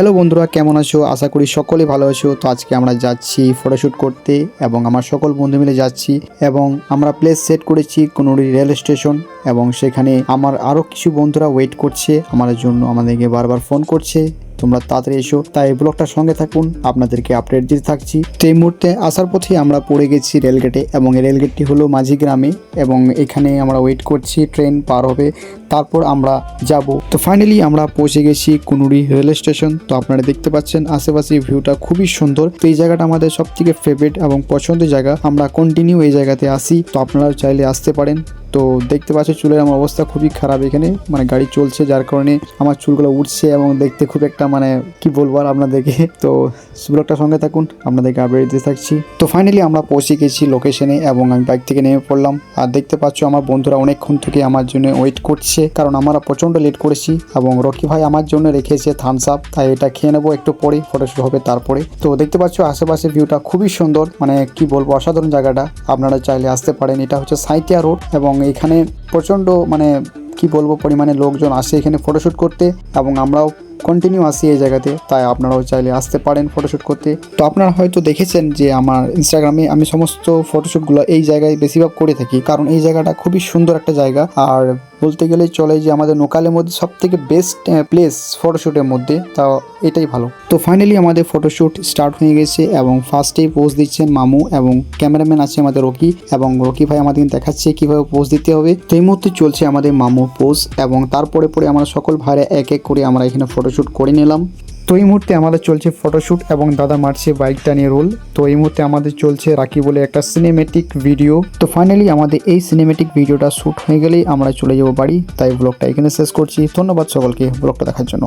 Hello বন্ধুরা, কেমন আছো? আশা করি সকলে ভালো আছো। তো আজকে আমরা যাচ্ছি ফটোশ্যুট করতে এবং আমার সকল বন্ধু মিলে যাচ্ছি এবং আমরা প্লেস সেট করেছি কুনুরি রেল স্টেশন এবং সেখানে আমার আরও কিছু বন্ধুরা ওয়েট করছে আমাদের জন্য, আমাদেরকে বারবার ফোন করছে তোমরা তাড়াতাড়ি এসো। তাই ব্লগটার সঙ্গে থাকুন, আপনাদেরকে আপডেট দিতে থাকছি। তো এই মুহূর্তে আসার পথে আমরা পড়ে গেছি রেলগেটে এবং এই রেলগেটটি হলো মাঝি গ্রামে এবং এখানে আমরা ওয়েট করছি, ট্রেন পার হবে, তারপর আমরা যাব। তো ফাইনালি আমরা পৌঁছে গেছি কুনুরি রেল স্টেশন। তো আপনারা দেখতে পাচ্ছেন আশেপাশে ভিউটা খুবই সুন্দর। তো এই জায়গাটা আমাদের সব থেকে ফেভারিট এবং পছন্দের জায়গা, আমরা কন্টিনিউ এই জায়গাতে আসি। তো আপনারা চাইলে আসতে পারেন। তো দেখতে পাচ্ছি চুলের আমার অবস্থা খুবই খারাপ, এখানে মানে গাড়ি চলছে যার কারণে আমার চুলগুলো উঠছে এবং দেখতে খুব একটা মানে কি বলবো আর আপনাদেরকে। তো ব্লগটার সঙ্গে থাকুন, আপনাদেরকে আপডেট দিতে থাকছি। তো ফাইনালি আমরা পৌঁছে গেছি লোকেশনে এবং আমি বাইক থেকে নেমে পড়লাম। আর দেখতে পাচ্ছ আমার বন্ধুরা অনেকক্ষণ থেকে আমার জন্য ওয়েট করছে, কারণ আমরা প্রচণ্ড লেট করেছি এবং রকি ভাই আমার জন্য রেখেছে থামস আপ, তাই এটা খেয়ে নেবো একটু পরে, ফটোশ্যুট হবে তারপরে। তো দেখতে পাচ্ছ আশেপাশে ভিউটা খুবই সুন্দর, মানে কি বলবো অসাধারণ জায়গাটা, আপনারা চাইলে আসতে পারেন। এটা হচ্ছে সাঁইথিয়া রোড এবং এখানে প্রচণ্ড মানে কি বলবো পরিমাণে লোকজন আসে এখানে ফটোশ্যুট করতে এবং আমরাও কন্টিনিউ আসি এই জায়গাতে, তাই আপনারাও চাইলে আসতে পারেন ফটোশ্যুট করতে। তো আপনারা হয়তো দেখেছেন যে আমার ইনস্টাগ্রামে আমি সমস্ত ফটোশ্যুটগুলো এই জায়গায় বেশিরভাগ করে থাকি, কারণ এই জায়গাটা খুবই সুন্দর একটা জায়গা। আর বলতে গেলে চলে যে আমাদের লোকালের মধ্যে সব থেকে বেস্ট প্লেস ফটোশ্যুটের মধ্যে, তাও এটাই ভালো। তো ফাইনালি আমাদের ফটোশ্যুট স্টার্ট হয়ে গেছে এবং ফার্স্টেই পোজ দিচ্ছেন মামু এবং ক্যামেরাম্যান আছে আমাদের রকি, এবং রকি ভাই আমাদের দেখাচ্ছে কীভাবে পোজ দিতে হবে। তো এই মুহূর্তে চলছে আমাদের মামুর পোজ এবং তারপরে আমরা সকল ভাইরা এক এক করে আমরা এখানে ফটোশ্যুট করে নিলাম। তো এই মুহূর্তে আমাদের চলছে ফটোশ্যুট এবং দাদা মারছে বাইকটা নিয়ে রোল। তো এই মুহূর্তে আমাদের চলছে রাকি বলে একটা সিনেমেটিক ভিডিও। তো ফাইনালি আমাদের এই সিনেমেটিক ভিডিওটা শ্যুট হয়ে গেলেই আমরা চলে যাব বাড়ি। তাই ব্লগটা এখানে শেষ করছি। ধন্যবাদ সকলকে ব্লগটা দেখার জন্য।